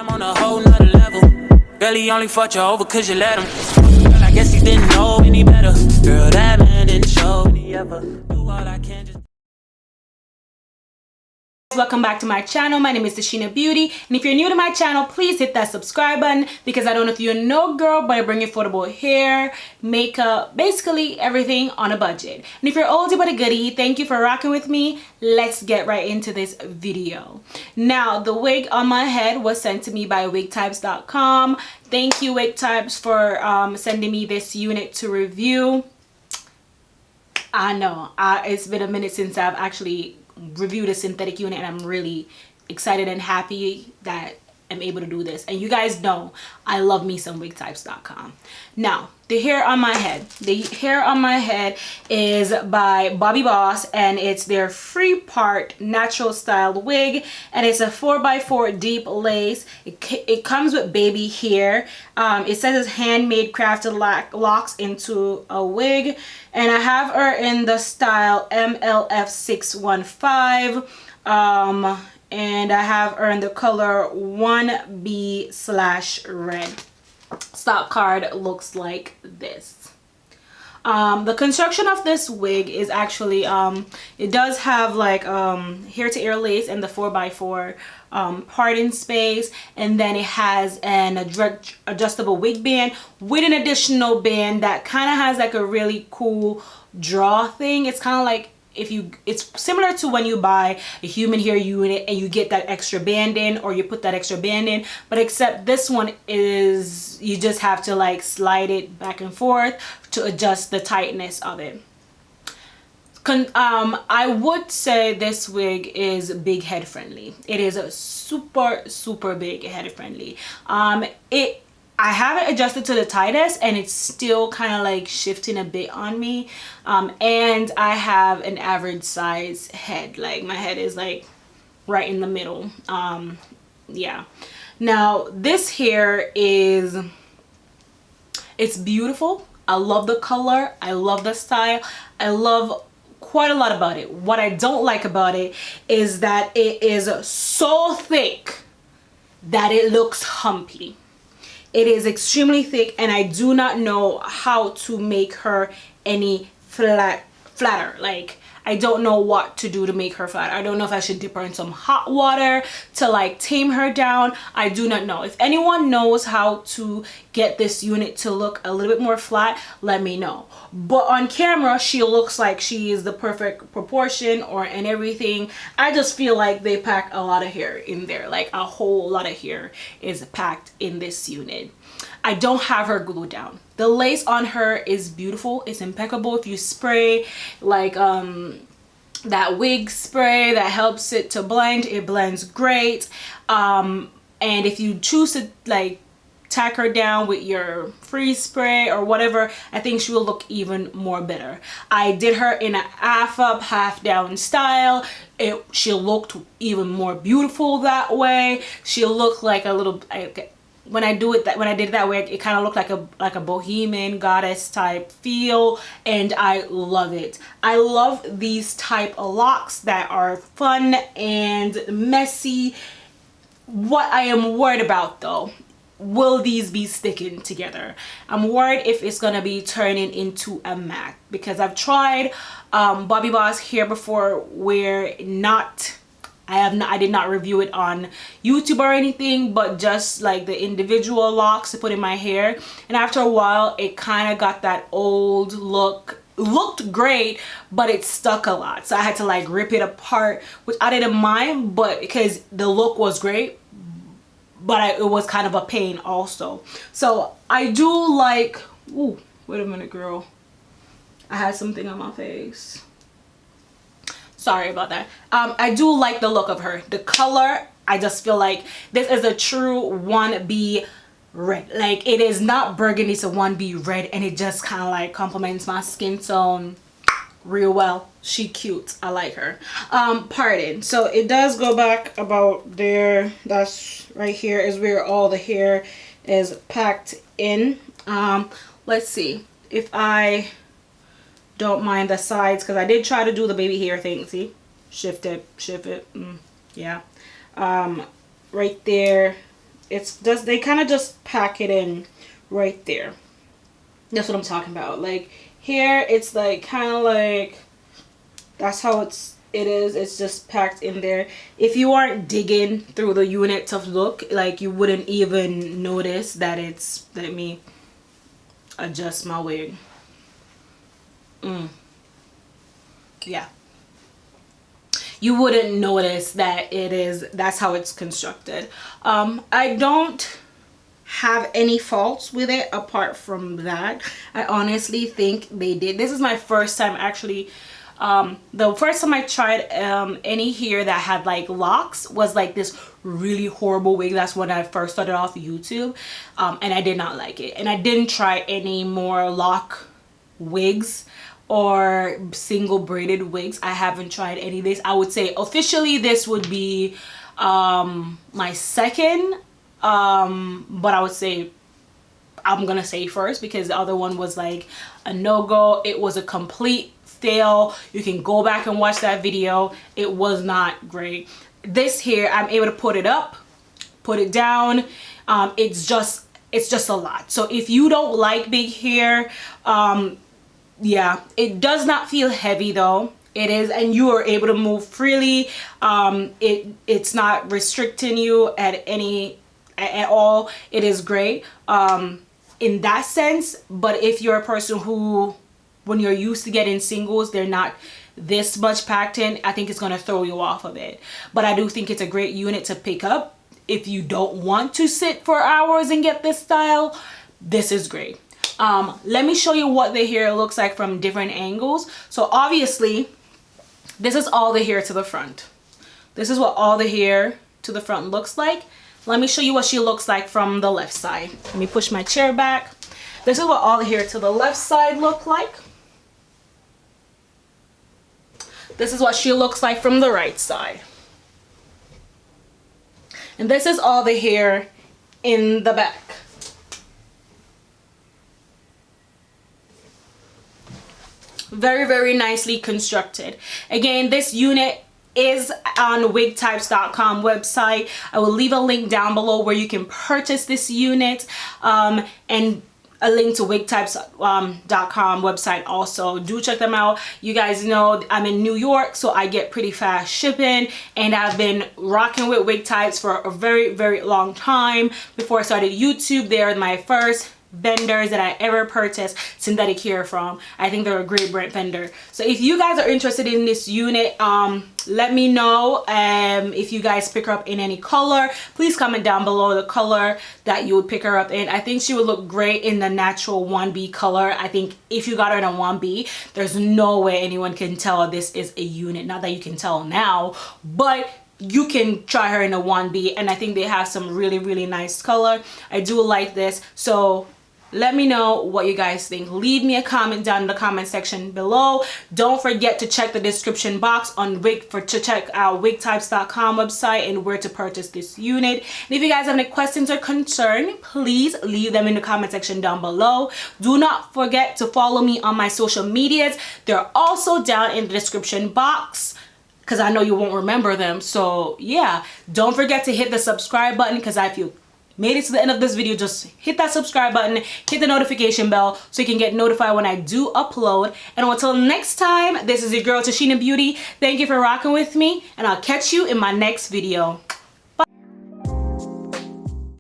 I'm on a whole nother level. Girl, he only fucked you over cause you let him. Girl, I guess he didn't know any better. Girl, that man didn't show any ever. Do all I can just... Welcome back to my channel. My name is Tashina Beauty, and if you're new to my channel, please hit that subscribe button, because I don't know if you know, girl, but I bring affordable hair, makeup, basically everything on a budget. And if you're oldie but a goodie, thank you for rocking with me. Let's get right into this video. Now, the wig on my head was sent to me by Wigtypes.com. Thank you, Wigtypes, for sending me this unit to review. I know it's been a minute since I've actually reviewed a synthetic unit, and I'm really excited and happy that I'm able to do this. And you guys know I love me some Wigtypes.com. Now, the hair on my head. The hair on my head is by Bobbi Boss, and it's their free part natural style wig, and it's a 4x4 deep lace. It comes with baby hair. It says it's handmade crafted locks into a wig, and I have her in the style MLF 615. And I have her in the color 1B/red. Stock card looks like this. The construction of this wig is actually it does have like hair to ear lace and the 4x4 parting space, and then it has an adjustable wig band with an additional band that kind of has like a really cool draw thing. It's kind of like, it's similar to when you buy a human hair unit and you get that extra band in, or you put that extra band in, but except this one is you just have to like slide it back and forth to adjust the tightness of it. I would say this wig is big head friendly. It is a super big head friendly. I have it adjusted to the tightest, and it's still kind of like shifting a bit on me. And I have an average size head. Like my head is like right in the middle. Yeah. Now this hair it's beautiful. I love the color. I love the style. I love quite a lot about it. What I don't like about it is that it is so thick that it looks humpy. It is extremely thick, and I do not know how to make her any flatter. Like, I don't know what to do to make her flat. I don't know if I should dip her in some hot water to like tame her down. I do not know. If anyone knows how to get this unit to look a little bit more flat, let me know. But on camera, she looks like she is the perfect proportion and everything. I just feel like they pack a lot of hair in there. Like a whole lot of hair is packed in this unit. I don't have her glued down. The lace on her is beautiful. It's impeccable. If you spray like that wig spray that helps it to blend, it blends great. And if you choose to like tack her down with your freeze spray or whatever, I think she will look even more better. I did her in a half up, half down style. She looked even more beautiful that way. She looked like a little, when I did it that way, it kind of looked like a bohemian goddess type feel, and I love it. I love these type of locks that are fun and messy. What I am worried about though, will these be sticking together? I'm worried if it's gonna be turning into a mat, because I've tried Bobbi Boss hair before where I did not review it on YouTube or anything, but just like the individual locks to put in my hair, and after a while it kind of got that old look. Looked great, but it stuck a lot, so I had to like rip it apart, which I didn't mind, but because the look was great, but it was kind of a pain also. So I do like, ooh, wait a minute, girl, I had something on my face. Sorry about that. I do like the look of her. The color, I just feel like this is a true 1B red. Like, it is not burgundy, it's a 1B red, and it just kind of like complements my skin tone real well. She cute. I like her. Pardon. So it does go back about there. That's right here is where all the hair is packed in. Let's see if I don't mind the sides, because I did try to do the baby hair thing. See, shift it, yeah. Right there It's just, they kind of just pack it in right there. That's what I'm talking about. Like here, it's like kind of like, that's how it is. It's just packed in there. If you aren't digging through the unit to look, like you wouldn't even notice that it's, let me adjust my wig. Yeah, you wouldn't notice that that's how it's constructed. I don't have any faults with it apart from that. I honestly think they did. This is my first time actually. The first time I tried any hair that had like locks was like this really horrible wig. That's when I first started off YouTube, and I did not like it, and I didn't try any more lock wigs or single braided wigs. I haven't tried any of this. I would say officially this would be my second, but I would say I'm gonna say first because the other one was like a no-go. It was a complete fail. You can go back and watch that video. It was not great. This here, I'm able to put it up, put it down. It's just a lot. So if you don't like big hair, yeah, it does not feel heavy though. It is, and you are able to move freely. It's not restricting you at all. It is great in that sense. But if you're a person who, when you're used to getting singles, they're not this much packed in, I think it's going to throw you off of it. But I do think it's a great unit to pick up if you don't want to sit for hours and get this style. This is great. Let me show you what the hair looks like from different angles. So obviously this is all the hair to the front. This is what all the hair to the front looks like. Let me show you what she looks like from the left side. Let me push my chair back. This is what all the hair to the left side look like. This is what she looks like from the right side. And this is all the hair in the back. Very, very nicely constructed. Again, this unit is on Wigtypes.com website. I will leave a link down below where you can purchase this unit, and a link to Wigtypes.com website also. Do check them out. You guys know I'm in New York, so I get pretty fast shipping, and I've been rocking with Wigtypes for a very, very long time. Before I started YouTube, they are my first vendors that I ever purchased synthetic hair from. I think they're a great brand vendor. So if you guys are interested in this unit, let me know. If you guys pick her up in any color, please comment down below the color that you would pick her up in. I think she would look great in the natural 1B color. I think if you got her in a 1B, there's no way anyone can tell this is a unit. Not that you can tell now, but you can try her in a 1B, and I think they have some really, really nice color. I do like this. So let me know what you guys think. Leave me a comment down in the comment section below. Don't forget to check the description box on to check out Wigtypes.com website and where to purchase this unit. And if you guys have any questions or concern, please leave them in the comment section down below. Do not forget to follow me on my social medias. They're also down in the description box, because I know you won't remember them. So yeah, don't forget to hit the subscribe button, because if you made it to the end of this video, just hit that subscribe button, hit the notification bell so you can get notified when I do upload. And until next time, this is your girl Tashina Beauty. Thank you for rocking with me, and I'll catch you in my next video.